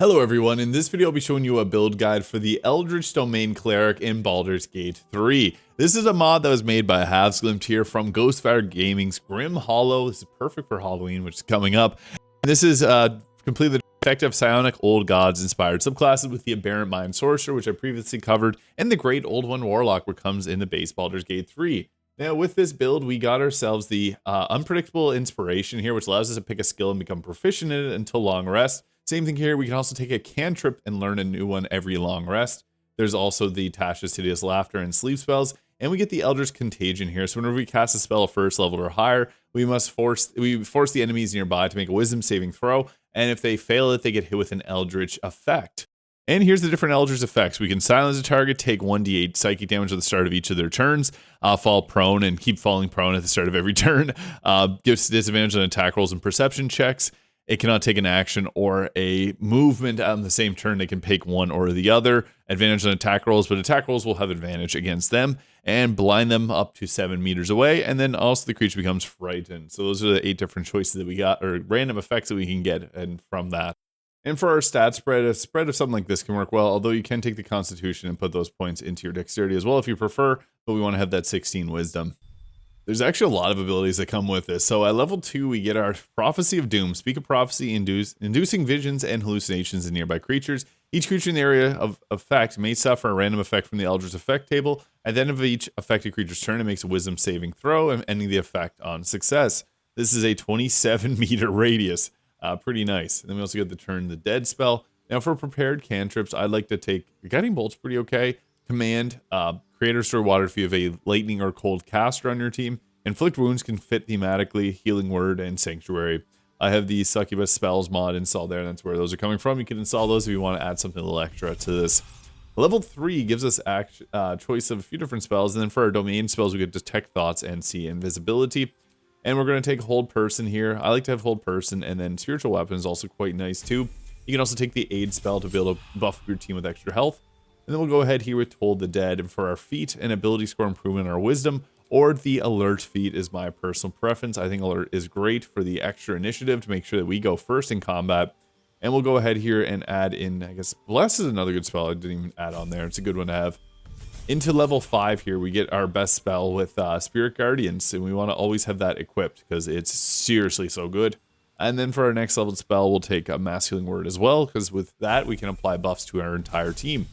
Hello everyone, in this video I'll be showing you a build guide for the Eldritch Domain Cleric in Baldur's Gate 3. This is a mod that was made by Havsglimt here from Ghostfire Gaming's Grim Hollow. This is perfect for Halloween, which is coming up. And this is completely effective psionic old gods inspired subclasses with the Aberrant Mind Sorcerer, which I previously covered, and the Great Old One Warlock, which comes in the base Baldur's Gate 3. Now with this build, we got ourselves the Unpredictable Inspiration here, which allows us to pick a skill and become proficient in it until long rest. Same thing here, we can also take a cantrip and learn a new one every long rest. There's also the Tasha's Hideous Laughter and sleep spells, and we get the Eldritch Contagion here. So whenever we cast a spell first level or higher, we force the enemies nearby to make a wisdom saving throw, and if they fail it, they get hit with an Eldritch effect. And here's the different Eldritch effects. We can silence a target, take 1d8 psychic damage at the start of each of their turns, fall prone and keep falling prone at the start of every turn, gives disadvantage on attack rolls and perception checks. It cannot take an action or a movement on the same turn. They can pick one or the other. Advantage on attack rolls, but attack rolls will have advantage against them and blind them up to 7 meters away. And then also the creature becomes frightened. So those are the 8 different choices that we got, or random effects that we can get and from that. And for our stat spread, a spread of something like this can work well, although you can take the Constitution and put those points into your Dexterity as well if you prefer, but we want to have that 16 Wisdom. There's actually a lot of abilities that come with this. So at level 2, we get our Prophecy of Doom. Speak of prophecy, inducing visions and hallucinations in nearby creatures. Each creature in the area of effect may suffer a random effect from the Eldritch effect table. At the end of each affected creature's turn, it makes a wisdom saving throw and ending the effect on success. This is a 27-meter radius. Pretty nice. And then we also get the Turn the Dead spell. Now for prepared cantrips, I'd like to take Guiding Bolt's pretty okay. Command, create or store water if you have a lightning or cold caster on your team. Inflict wounds can fit thematically, Healing Word, and Sanctuary. I have the Succubus Spells mod installed there, and that's where those are coming from. You can install those if you want to add something a little extra to this. Level 3 gives us choice of a few different spells, and then for our domain spells, we get Detect Thoughts and See Invisibility. And we're going to take Hold Person here. I like to have Hold Person, and then Spiritual Weapon is also quite nice too. You can also take the Aid spell to be able to buff your team with extra health. And then we'll go ahead here with Told the Dead. And for our feat, an ability score improvement in our wisdom, or the Alert feat is my personal preference. I think Alert is great for the extra initiative to make sure that we go first in combat. And we'll go ahead here and add in, I guess, Bless is another good spell I didn't even add on there. It's a good one to have. Into level 5 here, we get our best spell with Spirit Guardians, and we want to always have that equipped because it's seriously so good. And then for our next level spell, we'll take a Mass Healing Word as well, because with that, we can apply buffs to our entire team.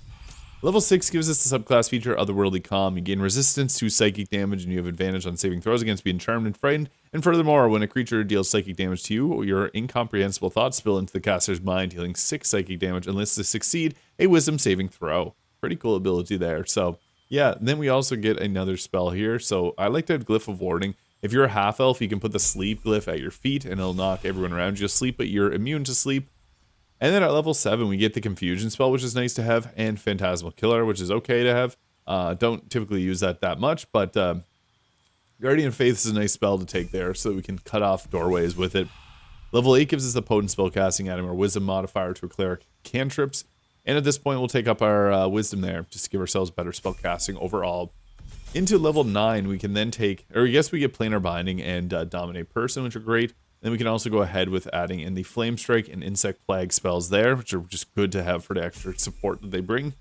Level 6 gives us the subclass feature Otherworldly Calm. You gain resistance to psychic damage, and you have advantage on saving throws against being charmed and frightened. And furthermore, when a creature deals psychic damage to you, your incomprehensible thoughts spill into the caster's mind, dealing 6 psychic damage unless they succeed a wisdom saving throw. Pretty cool ability there. So yeah, then we also get another spell here. So I like to have Glyph of Warding. If you're a half elf, you can put the sleep glyph at your feet and it'll knock everyone around you asleep, but you're immune to sleep. And then at level 7, we get the Confusion spell, which is nice to have, and Phantasmal Killer, which is okay to have. Don't typically use that much, but Guardian of Faith is a nice spell to take there so that we can cut off doorways with it. Level 8 gives us the Potent Spellcasting, adding our Wisdom modifier to a Cleric cantrips. And at this point, we'll take up our Wisdom there, just to give ourselves better spellcasting overall. Into level 9, we can then take, or I guess we get Planar Binding and Dominate Person, which are great. Then we can also go ahead with adding in the Flame Strike and Insect Plague spells there, which are just good to have for the extra support that they bring.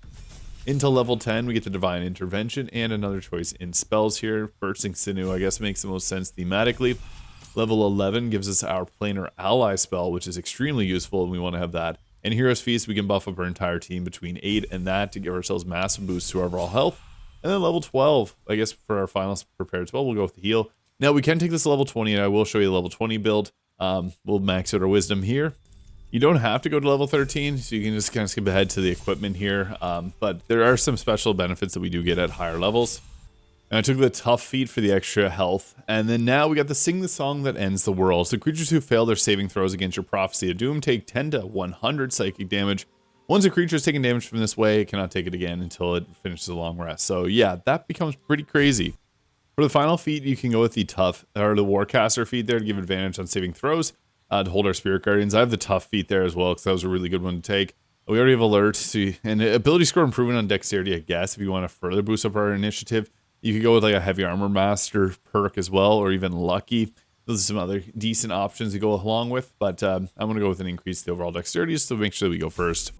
Into level 10, we get the Divine Intervention and another choice in spells here. Bursting Sinew, I guess, makes the most sense thematically. Level 11 gives us our Planar Ally spell, which is extremely useful, and we want to have that. And Hero's Feast, we can buff up our entire team between 8 and that to give ourselves massive boosts to our overall health. And then level 12, I guess for our final prepared spell, we'll go with the Heal. Now, we can take this to level 20, and I will show you the level 20 build. We'll max out our Wisdom here. You don't have to go to level 13, so you can just kind of skip ahead to the equipment here. But there are some special benefits that we do get at higher levels. And I took the Tough feat for the extra health. And then now we got the Sing the Song That Ends the World. So creatures who fail their saving throws against your Prophecy of Doom take 10 to 100 psychic damage. Once a creature is taking damage from this way, it cannot take it again until it finishes a long rest. So yeah, that becomes pretty crazy. For the final feat, you can go with the Tough, or the Warcaster feat there to give advantage on saving throws, to hold our Spirit Guardians. I have the Tough feat there as well, because that was a really good one to take. We already have Alert, and ability score improvement on Dexterity, I guess, if you want to further boost up our initiative. You could go with like a Heavy Armor Master perk as well, or even Lucky. Those are some other decent options to go along with, but I'm going to go with an increase to the overall dexterity just to make sure that we go first.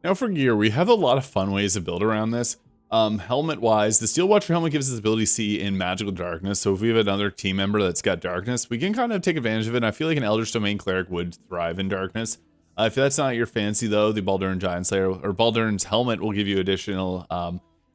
Now for gear, we have a lot of fun ways to build around this. Helmet-wise, the Steel Watcher helmet gives us the ability to see in magical darkness, so if we have another team member that's got darkness, we can kind of take advantage of it, and I feel like an Eldritch Domain Cleric would thrive in darkness. If that's not your fancy, though, the Baldur Giant Slayer, or Baldur's helmet will give you additional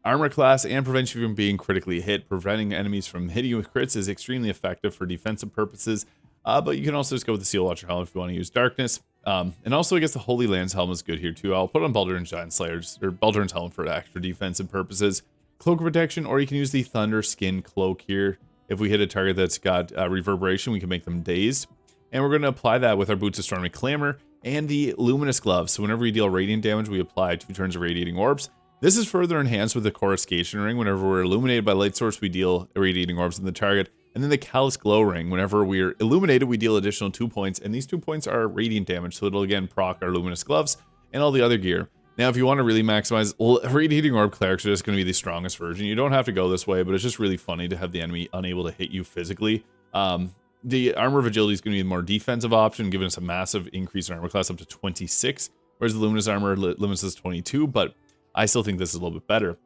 armor class and prevent you from being critically hit. Preventing enemies from hitting you with crits is extremely effective for defensive purposes, but you can also just go with the Steel Watcher helmet if you want to use darkness. And also, I guess the Holy Lance helmet is good here too. I'll put on Baldur's Giant Slayers, or Baldur's helmet for extra defensive purposes. Cloak protection, or you can use the Thunder Skin Cloak here. If we hit a target that's got reverberation, we can make them dazed. And we're going to apply that with our Boots of Stormy Clamor and the Luminous Gloves. So whenever we deal radiant damage, we apply 2 turns of Radiating Orbs. This is further enhanced with the Coruscation Ring. Whenever we're illuminated by light source, we deal Radiating Orbs in the target. And then the Callous Glow Ring. Whenever we're illuminated, we deal additional 2 points. And these 2 points are radiant damage, so it'll again proc our Luminous Gloves and all the other gear. Now, if you want to really maximize, well, Radiating Orb Clerics are just going to be the strongest version. You don't have to go this way, but it's just really funny to have the enemy unable to hit you physically. The Armor of Agility is going to be a more defensive option, giving us a massive increase in armor class up to 26, whereas the Luminous Armor limits us 22, but I still think this is a little bit better.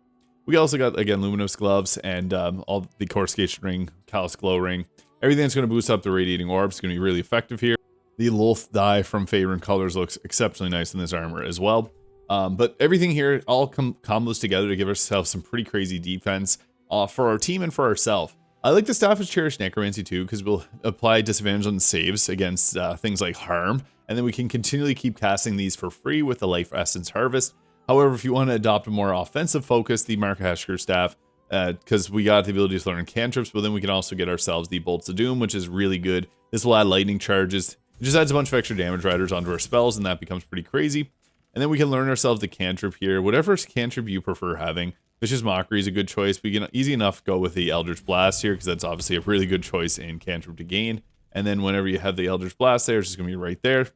We also got, again, Luminous Gloves and all the Coruscation Ring, Callous Glow Ring. Everything that's going to boost up the Radiating Orbs is going to be really effective here. The Loth die from Favorite Colors looks exceptionally nice in this armor as well. But everything here all combos together to give ourselves some pretty crazy defense for our team and for ourselves. I like the Staff of Cherished Necromancy too, because we'll apply disadvantage on saves against things like harm, and then we can continually keep casting these for free with the Life Essence Harvest. However, if you want to adopt a more offensive focus, the Mark Heshker Staff, because we got the ability to learn cantrips, but then we can also get ourselves the Bolts of Doom, which is really good. This will add lightning charges. It just adds a bunch of extra damage riders onto our spells, and that becomes pretty crazy. And then we can learn ourselves the cantrip here. Whatever cantrip you prefer having. Vicious Mockery is a good choice. We can easy enough go with the Eldritch Blast here, because that's obviously a really good choice in cantrip to gain. And then whenever you have the Eldritch Blast there, it's just going to be right there.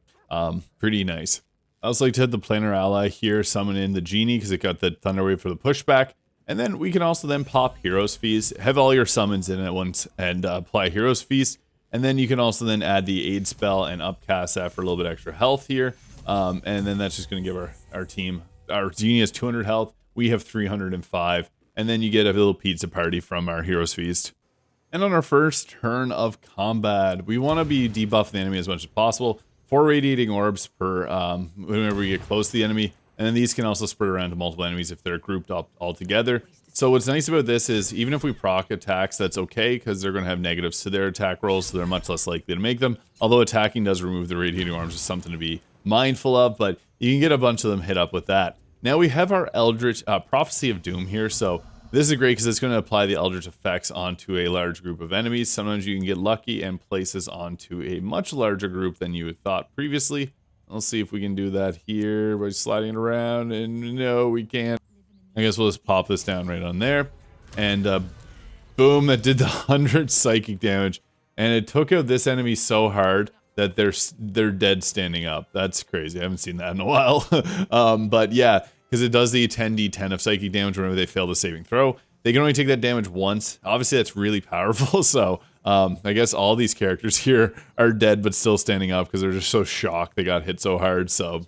Pretty nice. I also like to have the Planar Ally here summon in the Genie, because it got the Thunderwave for the pushback. And then we can also then pop Hero's Feast, have all your summons in at once, and apply Hero's Feast. And then you can also then add the Aid spell and upcast that for a little bit extra health here. And then that's just going to give our team, our Genie has 200 health. We have 305, and then you get a little pizza party from our Hero's Feast. And on our first turn of combat, we want to be debuff the enemy as much as possible. 4 Radiating Orbs per whenever we get close to the enemy, and then these can also spread around to multiple enemies if they're grouped up all together. So what's nice about this is even if we proc attacks, that's okay, because they're going to have negatives to their attack rolls, so they're much less likely to make them. Although attacking does remove the Radiating Orbs, is something to be mindful of, but you can get a bunch of them hit up with that. Now we have our Eldritch Prophecy of Doom here, so this is great because it's going to apply the Eldritch effects onto a large group of enemies. Sometimes you can get lucky and place this onto a much larger group than you had thought previously. Let's see if we can do that here by sliding it around, and no, we can't. I guess we'll just pop this down right on there, and boom, that did the 100 psychic damage, and it took out this enemy so hard that they're dead standing up. That's crazy. I haven't seen that in a while. But yeah, because it does the 10d10 of psychic damage whenever they fail the saving throw. They can only take that damage once. Obviously, that's really powerful. So I guess all these characters here are dead but still standing up because they're just so shocked they got hit so hard. So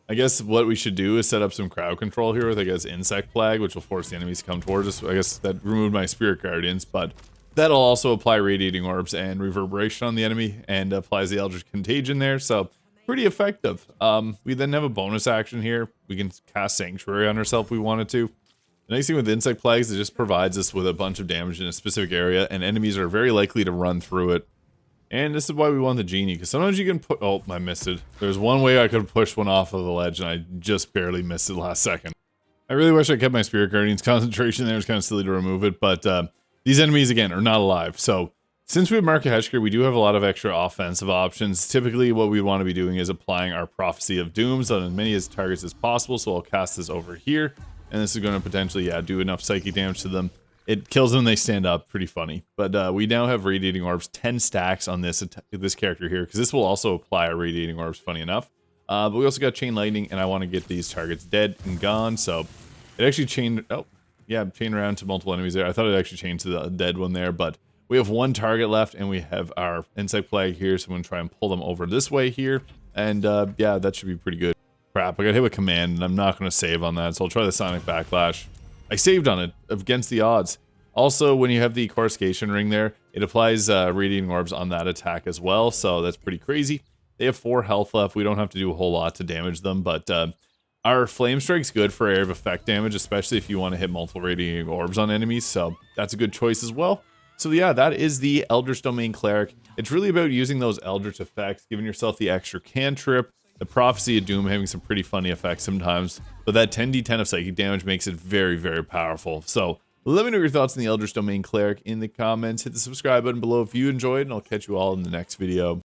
I guess what we should do is set up some crowd control here with, I guess, Insect Plague, which will force the enemies to come towards us. I guess that removed my Spirit Guardians, but that'll also apply Radiating Orbs and Reverberation on the enemy and applies the Eldritch Contagion there, so pretty effective. We then have a bonus action here. We can cast Sanctuary on ourselves if we wanted to. The nice thing with Insect Plagues is it just provides us with a bunch of damage in a specific area, and enemies are very likely to run through it. And this is why we want the Genie, because sometimes you can put... Oh, I missed it. There's one way I could have pushed one off of the ledge, and I just barely missed it last second. I really wish I kept my Spirit Guardians concentration there. It's kind of silly to remove it, but these enemies, again, are not alive. So since we have Mark Heshker, we do have a lot of extra offensive options. Typically, what we want to be doing is applying our Prophecy of Dooms on as many as targets as possible. So I'll cast this over here, and this is going to potentially, yeah, do enough psychic damage to them. It kills them, they stand up. Pretty funny. But we now have Radiating Orbs, 10 stacks on this character here, because this will also apply our Radiating Orbs, funny enough. But we also got Chain Lightning, and I want to get these targets dead and gone. So it actually chained... Oh, yeah, chain around to multiple enemies there. I thought it actually chained to the dead one there, but We have one target left, and we have our insect plague here, so I'm going to try and pull them over this way here. And yeah, that should be pretty good. Crap, I got hit with command, and I'm not going to save on that, so I'll try the Sonic Backlash. I saved on it, against the odds. Also, when you have the Coruscation Ring there, it applies Radiating Orbs on that attack as well, so that's pretty crazy. They have 4 health left. We don't have to do a whole lot to damage them, but our Flame Strike's good for area of effect damage, especially if you want to hit multiple Radiating Orbs on enemies, so that's a good choice as well. So yeah, that is the Eldritch Domain Cleric. It's really about using those Eldritch effects, giving yourself the extra cantrip, the Prophecy of Doom having some pretty funny effects sometimes, but that 10d10 of psychic damage makes it very, very powerful. So let me know your thoughts on the Eldritch Domain Cleric in the comments. Hit the subscribe button below if you enjoyed, and I'll catch you all in the next video.